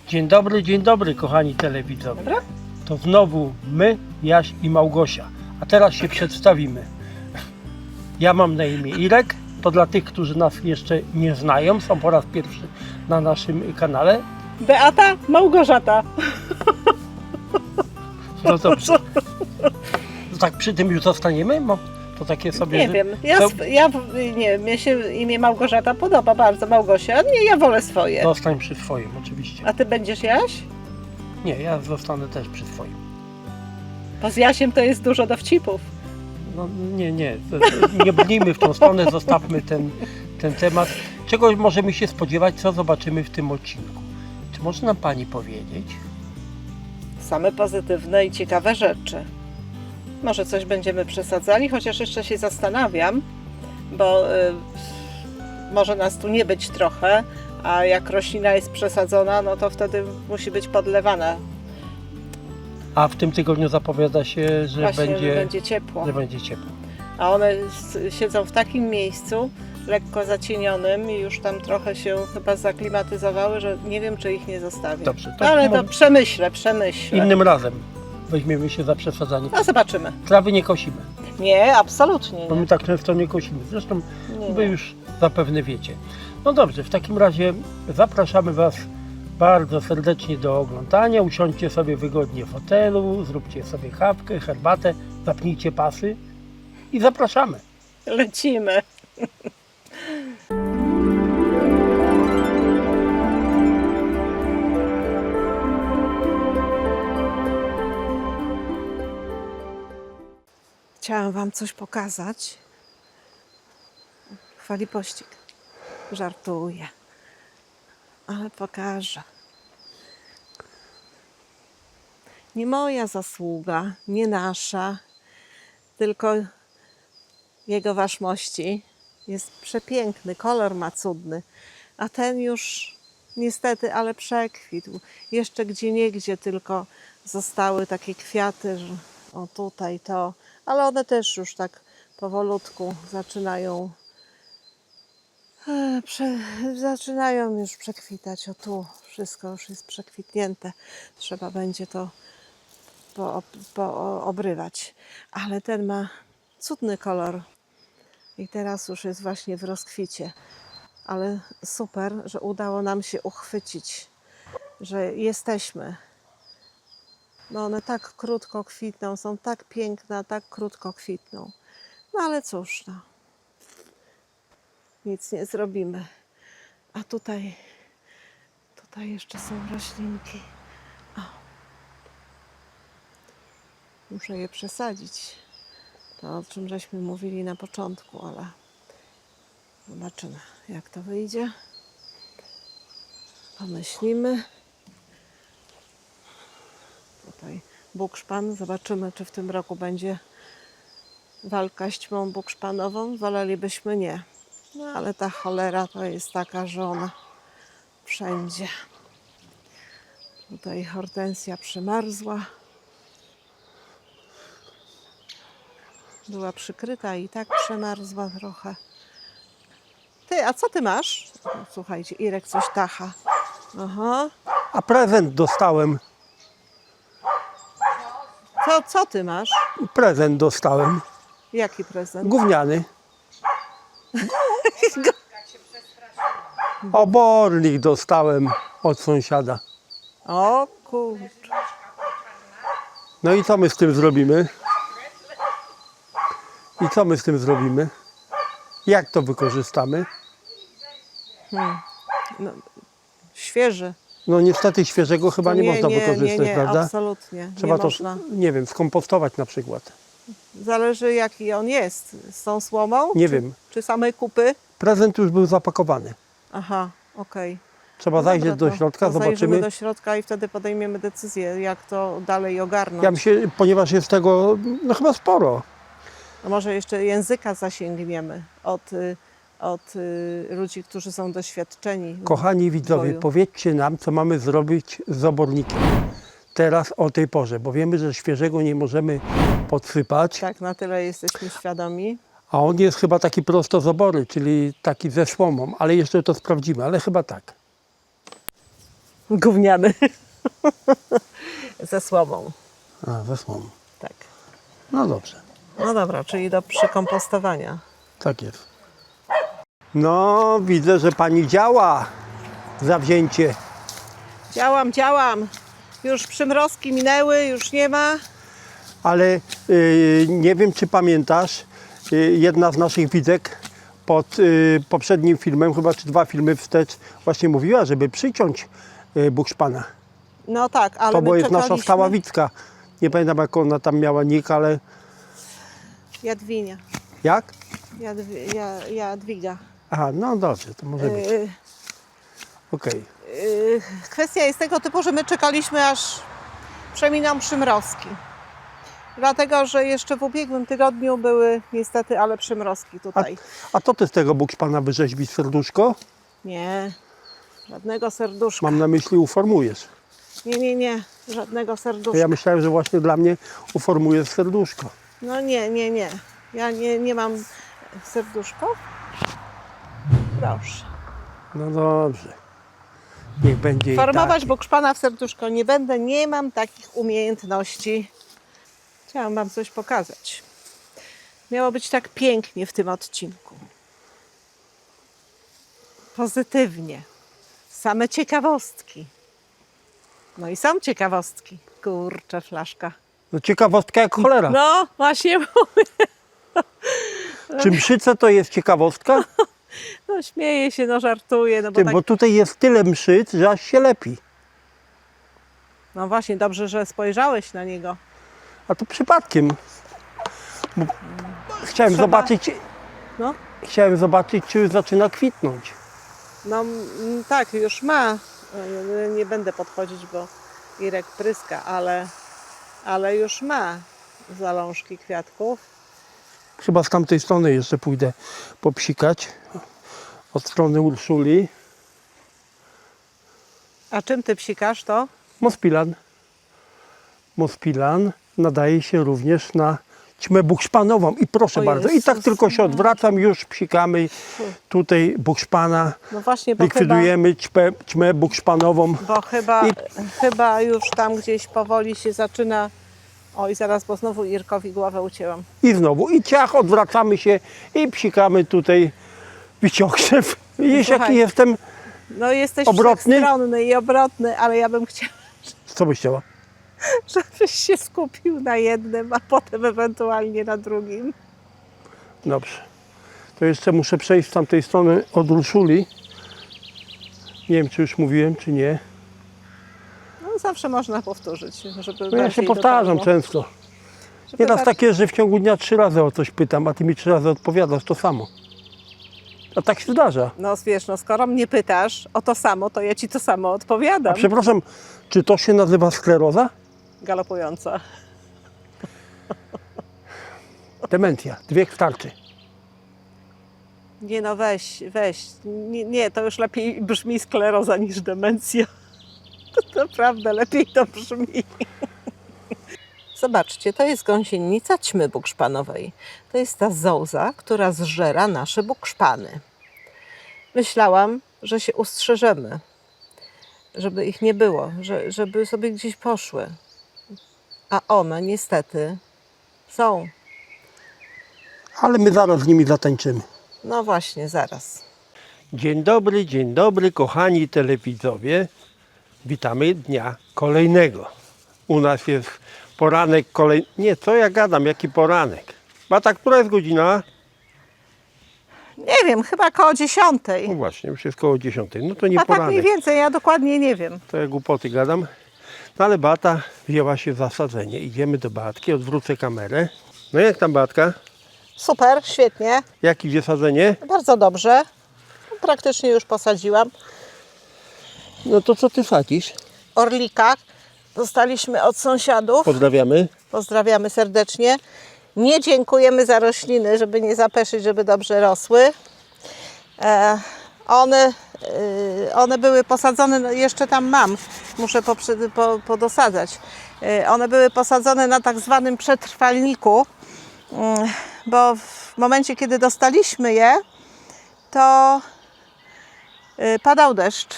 dzień dobry, kochani telewidzowie. Dobra? To znowu my, Jaś i Małgosia. A teraz się przedstawimy. Ja mam na imię Irek. To dla tych, którzy nas jeszcze nie znają, są po raz pierwszy na naszym kanale. Beata, Małgorzata. No dobrze. Tak przy tym już zostaniemy? To takie sobie... Nie wiem, mnie się imię Małgorzata podoba bardzo, Małgosia. Nie, ja wolę swoje. Zostań przy swoim, oczywiście. A ty będziesz Jaś? Nie, ja zostanę też przy swoim. Bo z Jasiem to jest dużo dowcipów. No nie brnijmy w tą stronę, zostawmy ten temat. Czego możemy się spodziewać, co zobaczymy w tym odcinku? Czy może nam Pani powiedzieć? Same pozytywne i ciekawe rzeczy. Może coś będziemy przesadzali, chociaż jeszcze się zastanawiam, bo może nas tu nie być trochę, a jak roślina jest przesadzona, no to wtedy musi być podlewana. A w tym tygodniu zapowiada się, że Właśnie, będzie, że będzie ciepło. że będzie ciepło. A one siedzą w takim miejscu, lekko zacienionym i już tam trochę się chyba zaklimatyzowały, że nie wiem, czy ich nie zostawię. Dobrze, to Ale to może przemyślę. innym razem weźmiemy się za przesadzanie. No zobaczymy. Trawy nie kosimy, Nie, absolutnie bo nie. my tak często nie kosimy. Zresztą Nie, Wy nie. już zapewne wiecie. No dobrze, w takim razie zapraszamy Was bardzo serdecznie do oglądania. Usiądźcie sobie wygodnie w fotelu, zróbcie sobie kawkę, herbatę, zapnijcie pasy i zapraszamy. Lecimy. Chciałam Wam coś pokazać. Chwali pościg. Żartuję. Ale pokażę. Nie moja zasługa, nie nasza, tylko jego waszmości. Jest przepiękny, kolor ma cudny, a ten już niestety, ale przekwitł. Jeszcze gdzieniegdzie tylko zostały takie kwiaty, że o tutaj to, ale one też już tak powolutku zaczynają już przekwitać. O tu wszystko już jest przekwitnięte. Trzeba będzie to obrywać. Ale ten ma cudny kolor i teraz już jest właśnie w rozkwicie. Ale super, że udało nam się uchwycić, że jesteśmy. No one tak krótko kwitną, są tak piękne, tak krótko kwitną. No ale cóż, no. Nic nie zrobimy. A tutaj jeszcze są roślinki. O. Muszę je przesadzić. To o czym żeśmy mówili na początku, ale zobaczymy, jak to wyjdzie. Pomyślimy. Tutaj bukszpan. Zobaczymy, czy w tym roku będzie walka z ćmą bukszpanową. Wolelibyśmy nie. No ale ta cholera to jest taka, że ona wszędzie. Tutaj hortensja przymarzła. Była przykryta i tak przemarzła trochę. Ty, a co ty masz? O, słuchajcie, Irek coś tacha. Aha. A prezent dostałem. Co ty masz? Prezent dostałem. Jaki prezent? Gówniany. Obornik dostałem od sąsiada. O kurczę. No i co my z tym zrobimy? Jak to wykorzystamy? No, świeży. No niestety świeżego chyba nie można wykorzystać, nie, prawda? Absolutnie. Trzeba nie to, można. nie wiem, skompostować na przykład. Zależy jaki on jest. Z tą słomą? Nie wiem. Czy samej kupy? Prezent już był zapakowany. Aha, okej. Trzeba zajrzeć do środka, to zajrzymy zobaczymy. do środka i wtedy podejmiemy decyzję, jak to dalej ogarnąć. Ja myślę, ponieważ jest tego no chyba sporo. A może jeszcze języka zasięgniemy od ludzi, którzy są doświadczeni. Kochani widzowie, boju. powiedzcie nam, co mamy zrobić z obornikiem teraz o tej porze, bo wiemy, że świeżego nie możemy podsypać, Tak, na tyle jesteśmy świadomi. a on jest chyba taki prosto z obory, czyli taki ze słomą, ale jeszcze to sprawdzimy, ale chyba tak. Gówniany. Ze słomą. A, ze słomą. Tak. No dobrze. No dobra, czyli do przekompostowania. Tak jest. No, widzę, że pani działa. Zawzięcie. Działam. Już przymrozki minęły, już nie ma. Ale nie wiem, czy pamiętasz, jedna z naszych widzek pod poprzednim filmem, chyba czy 2 filmy wstecz, właśnie mówiła, żeby przyciąć bukszpana. No tak, ale To my bo jest nasza czekaliśmy. stała widzka. Nie pamiętam, jak ona tam miała nick, ale Jadwinia. jak? Jadwiga. Aha, no dobrze, to może być. Okej. Kwestia jest tego typu, że my czekaliśmy, aż przeminą przymrozki. Dlatego, że jeszcze w ubiegłym tygodniu były niestety, ale przymrozki tutaj. A to ty z tego bukszpana wyrzeźbisz serduszko? Nie, żadnego serduszka. Mam na myśli uformujesz. Nie, żadnego To serduszka. ja myślałem, że właśnie dla mnie uformujesz serduszko. No nie. Ja nie mam serduszko. Proszę. No dobrze. Niech będzie i Formować tak. bukszpana w serduszko nie będę, nie mam takich umiejętności. Chciałam wam coś pokazać. Miało być tak pięknie w tym odcinku. Pozytywnie. Same ciekawostki. No i są ciekawostki. Kurczę, flaszka. No ciekawostka jak cholera. No, właśnie mówię. Czy mszyce to jest ciekawostka? No śmieję się, no żartuję. No bo, Ty, tak... bo tutaj jest tyle mszyc, że aż się lepi. no właśnie, dobrze, że spojrzałeś na niego. A to przypadkiem. Bo chciałem Trzeba- zobaczyć, No, czy już zaczyna kwitnąć. no tak, już ma. Nie będę podchodzić, bo Irek pryska, ale już ma zalążki kwiatków. Chyba z tamtej strony jeszcze pójdę popsikać. Od strony Urszuli. A czym ty psikasz to? Mospilan. Mospilan nadaje się również na ćmę bukszpanową. I proszę O bardzo, i Jezus tak tylko się odwracam, już psikamy tutaj bukszpana. No właśnie, bo Likwidujemy ćmę bukszpanową. chyba już tam gdzieś powoli się zaczyna. Oj, zaraz, bo znowu Irkowi głowę ucięłam. I znowu, i ciach, odwracamy się i psikamy tutaj wiciągrzeb. Widzisz, Słuchaj, jaki jestem? No jesteś Obrotny? wszechstronny i obrotny, ale ja bym chciała, Co byś chciała? żebyś się skupił na jednym, a potem ewentualnie na drugim. Dobrze. To jeszcze muszę przejść z tamtej strony od Urszuli. Nie wiem, czy już mówiłem, czy nie. No zawsze można powtórzyć, żeby No ja się bardziej powtarzam dotarło. często. Żeby Nieraz bardziej- tak jest, że w ciągu dnia 3 razy o coś pytam, a ty mi 3 razy odpowiadasz to samo. A tak się zdarza. No wiesz, no skoro mnie pytasz o to samo, to ja ci to samo A odpowiadam. przepraszam, czy to się nazywa skleroza? Galopująca. Demencja. 2 starczy. Nie no, weź. Nie, to już lepiej brzmi skleroza niż demencja. To naprawdę lepiej to brzmi. Zobaczcie, to jest gąsienica ćmy bukszpanowej. To jest ta zołza, która zżera nasze bukszpany. Myślałam, że się ustrzeżemy, żeby ich nie było, żeby sobie gdzieś poszły. A one niestety są. Ale my zaraz z nimi zatańczymy. No właśnie, zaraz. Dzień dobry, kochani telewidzowie. Witamy dnia kolejnego. U nas jest poranek kolejny. Nie, co ja gadam, jaki poranek? Bata, która jest godzina? Nie wiem, chyba koło 10. No właśnie, już jest koło 10. No to nie A tak mniej poranek. więcej, ja dokładnie nie wiem. To ja głupoty gadam. No ale Bata wzięła się za sadzenie. Idziemy do Batki, odwrócę kamerę. No jak tam Batka? Super, świetnie, Jak idzie sadzenie? bardzo dobrze. Praktycznie już posadziłam. No to co ty sadzisz? Orlika dostaliśmy od sąsiadów. Pozdrawiamy. Pozdrawiamy serdecznie. Nie dziękujemy za rośliny, żeby nie zapeszyć, żeby dobrze rosły. One były posadzone, no jeszcze tam mam, muszę podosadzać. One były posadzone na tak zwanym przetrwalniku, bo w momencie, kiedy dostaliśmy je, to padał deszcz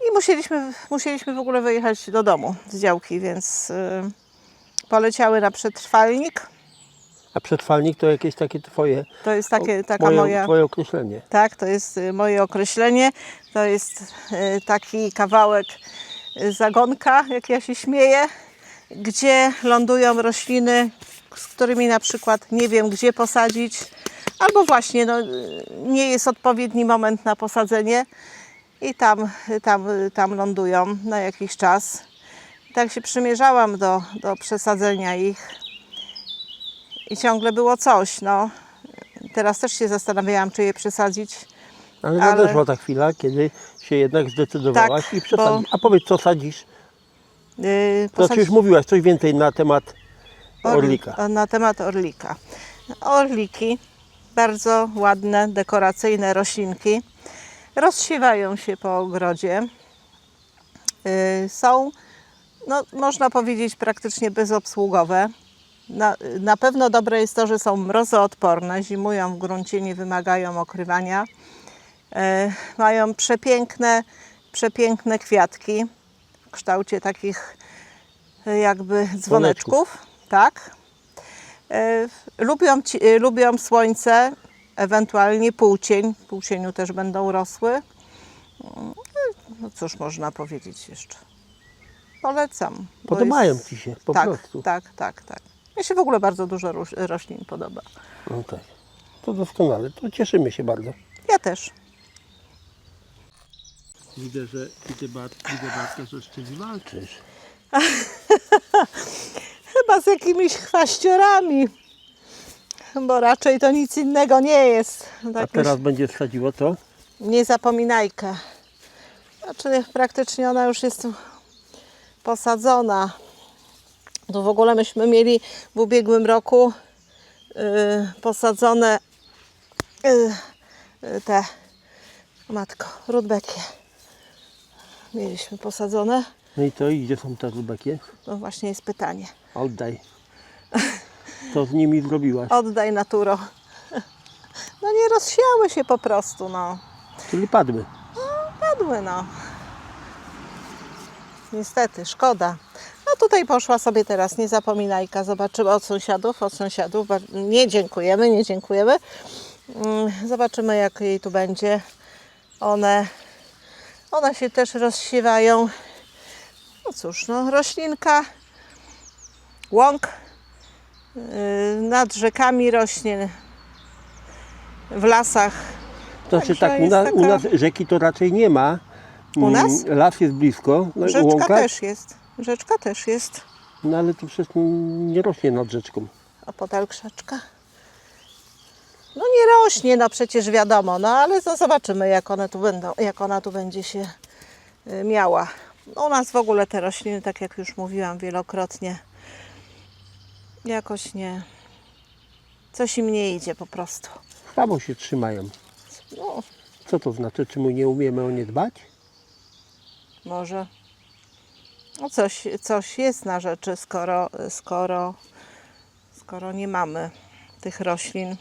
I musieliśmy w ogóle wyjechać do domu z działki, więc poleciały na przetrwalnik. A przetrwalnik to jakieś takie twoje, To jest taka moja... twoje określenie. Tak, to jest moje określenie. To jest taki kawałek zagonka, jak ja się śmieję, gdzie lądują rośliny, z którymi na przykład nie wiem, gdzie posadzić, albo właśnie nie jest odpowiedni moment na posadzenie i tam lądują na jakiś czas. Tak się przymierzałam do przesadzenia ich i ciągle było coś. No. Teraz też się zastanawiałam, czy je przesadzić. Ale nadeszła ta chwila, kiedy się jednak zdecydowałaś Tak, i przesadzić. A powiedz, co sadzisz? To czy już mówiłaś coś więcej na temat orlika? Na temat orlika. Orliki, bardzo ładne, dekoracyjne roślinki, rozsiewają się po ogrodzie. Są, no, można powiedzieć, praktycznie bezobsługowe. Na pewno dobre jest to, że są mrozoodporne, zimują w gruncie, nie wymagają okrywania. Mają przepiękne kwiatki w kształcie takich jakby dzwoneczków. Tak. Lubią słońce, ewentualnie półcień. W półcieniu też będą rosły. No cóż można powiedzieć jeszcze. Polecam. Podobają Ci się po prostu. Tak. Mnie się w ogóle bardzo dużo roślin podoba. No tak. To doskonale. To cieszymy się bardzo. Ja też. Widzę, że Bartka, że jeszcze nie walczysz. Chyba z jakimiś chwaściorami, bo raczej to nic innego nie jest. A teraz będzie wsadziło co? Niezapominajkę. Znaczy praktycznie ona już jest posadzona. To w ogóle myśmy mieli w ubiegłym roku posadzone te, matko, rudbekie. Mieliśmy posadzone. No i to i gdzie są te rubekie? To właśnie jest pytanie. Oddaj. Co z nimi zrobiłaś? Oddaj naturo. No nie rozsiały się po prostu, no. Czyli padły. Padły, no. Niestety, szkoda. No tutaj poszła sobie teraz niezapominajka. Zobaczymy od sąsiadów. Nie dziękujemy. Zobaczymy, jak jej tu będzie. One się też rozsiewają. No cóż, no roślinka, łąk, nad rzekami rośnie, w lasach. Znaczy tak, jest u nas rzeki to raczej nie ma. U nas? Las jest blisko. No, Rzeczka też jest. No ale to przecież nie rośnie nad rzeczką. Opodal krzaczka. No nie rośnie, no przecież wiadomo, no ale zobaczymy, jak ona tu będzie się miała. U nas w ogóle te rośliny, tak jak już mówiłam wielokrotnie, jakoś nie, coś im nie idzie po prostu. Słabo się trzymają. No, Co to znaczy? Czy my nie umiemy o nie dbać? może no coś jest na rzeczy, skoro nie mamy tych roślin.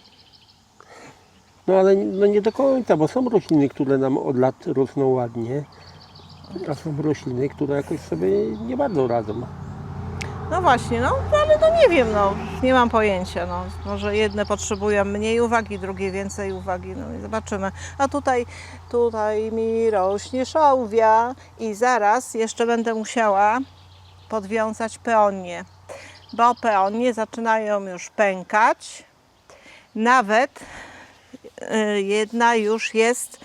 No ale no nie do końca, bo są rośliny, które nam od lat rosną ładnie, a są rośliny, które jakoś sobie nie bardzo radzą. No właśnie, no ale no nie wiem, no nie mam pojęcia, no może jedne potrzebują mniej uwagi, drugie więcej uwagi, no i zobaczymy. A tutaj mi rośnie szałwia i zaraz jeszcze będę musiała podwiązać peonie, bo peonie zaczynają już pękać, nawet jedna już jest.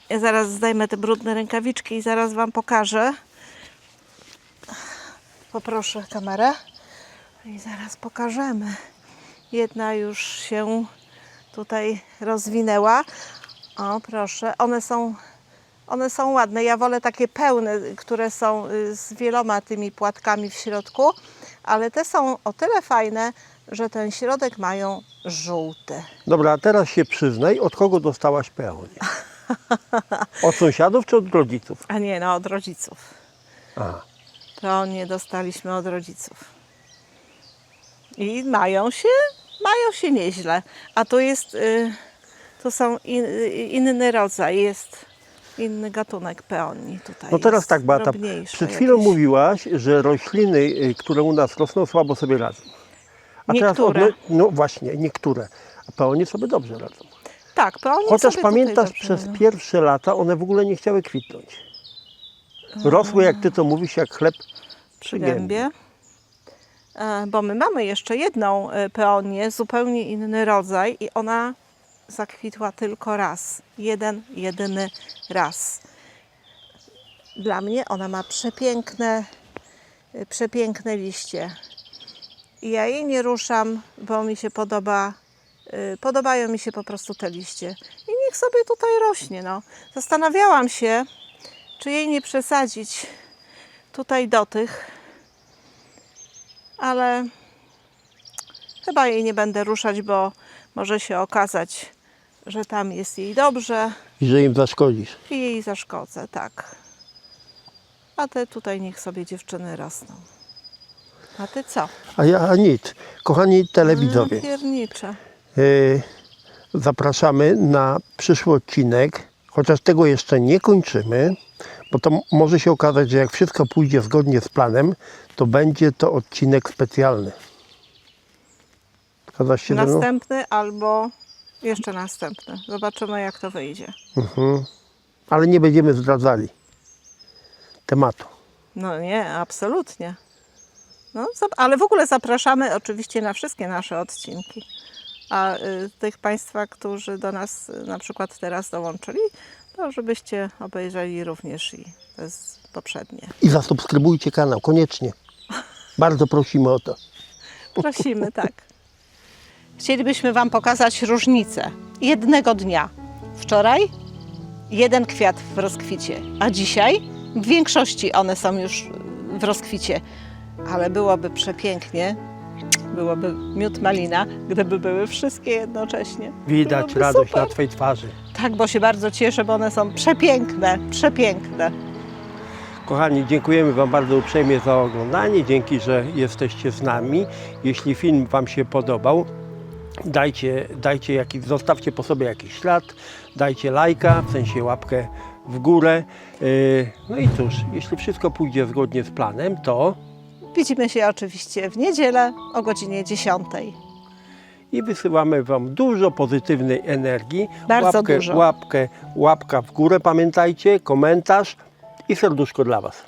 Ja zaraz zdejmę te brudne rękawiczki i zaraz Wam pokażę. Poproszę kamerę i zaraz pokażemy. Jedna już się tutaj rozwinęła. O, proszę. One są ładne. Ja wolę takie pełne, które są z wieloma tymi płatkami w środku, ale te są o tyle fajne, że ten środek mają żółty. Dobra, a teraz się przyznaj, od kogo dostałaś peonię? Od sąsiadów czy od rodziców? A nie, no od rodziców. Aha. Peonie dostaliśmy od rodziców. I mają się nieźle. A tu jest, to są inny rodzaj. Jest inny gatunek peonii tutaj. No teraz jest tak, Beata, drobniejsze przed chwilą jakieś. mówiłaś, że rośliny, które u nas rosną, słabo sobie radzą. A Niektóre. teraz, no właśnie, niektóre. A peonie sobie dobrze radzą. Tak, peonie Chociaż sobie pamiętasz, tutaj przez dobrze, pierwsze lata one w ogóle nie chciały kwitnąć. Rosły, jak ty to mówisz, jak chleb przy gębie. Bo my mamy jeszcze jedną peonię, zupełnie inny rodzaj i ona zakwitła tylko raz. Jedyny raz. Dla mnie ona ma przepiękne liście. I ja jej nie ruszam, bo mi się podobają mi się po prostu te liście. I niech sobie tutaj rośnie. No. Zastanawiałam się, czy jej nie przesadzić tutaj do tych, ale chyba jej nie będę ruszać, bo może się okazać, że tam jest jej dobrze i że im zaszkodzisz. i jej zaszkodzę, tak. A te tutaj niech sobie dziewczyny rosną. A ty co? A ja nic. Kochani telewidzowie, Piernicze. zapraszamy na przyszły odcinek, chociaż tego jeszcze nie kończymy, bo to może się okazać, że jak wszystko pójdzie zgodnie z planem, to będzie to odcinek specjalny. Zgadzasz się ze mną? Następny albo jeszcze następny. Zobaczymy, jak to wyjdzie. Ale nie będziemy zdradzali tematu. No nie, absolutnie. No, ale w ogóle zapraszamy oczywiście na wszystkie nasze odcinki. A tych Państwa, którzy do nas na przykład teraz dołączyli, to żebyście obejrzeli również i te poprzednie. I zasubskrybujcie kanał, koniecznie. Bardzo prosimy o to. Prosimy, tak. Chcielibyśmy Wam pokazać różnicę jednego dnia. Wczoraj jeden kwiat w rozkwicie, a dzisiaj w większości one są już w rozkwicie. Ale byłoby przepięknie, byłoby miód malina, gdyby były wszystkie jednocześnie. Widać Byłoby radość super. na Twojej twarzy. Tak, bo się bardzo cieszę, bo one są przepiękne, przepiękne. Kochani, dziękujemy Wam bardzo uprzejmie za oglądanie. Dzięki, że jesteście z nami. Jeśli film Wam się podobał, zostawcie po sobie jakiś ślad, dajcie lajka, w sensie łapkę w górę. No i cóż, jeśli wszystko pójdzie zgodnie z planem, to Widzimy się oczywiście w niedzielę o godzinie 10. i wysyłamy Wam dużo pozytywnej energii. Bardzo dużo. Łapka w górę, pamiętajcie, komentarz i serduszko dla Was.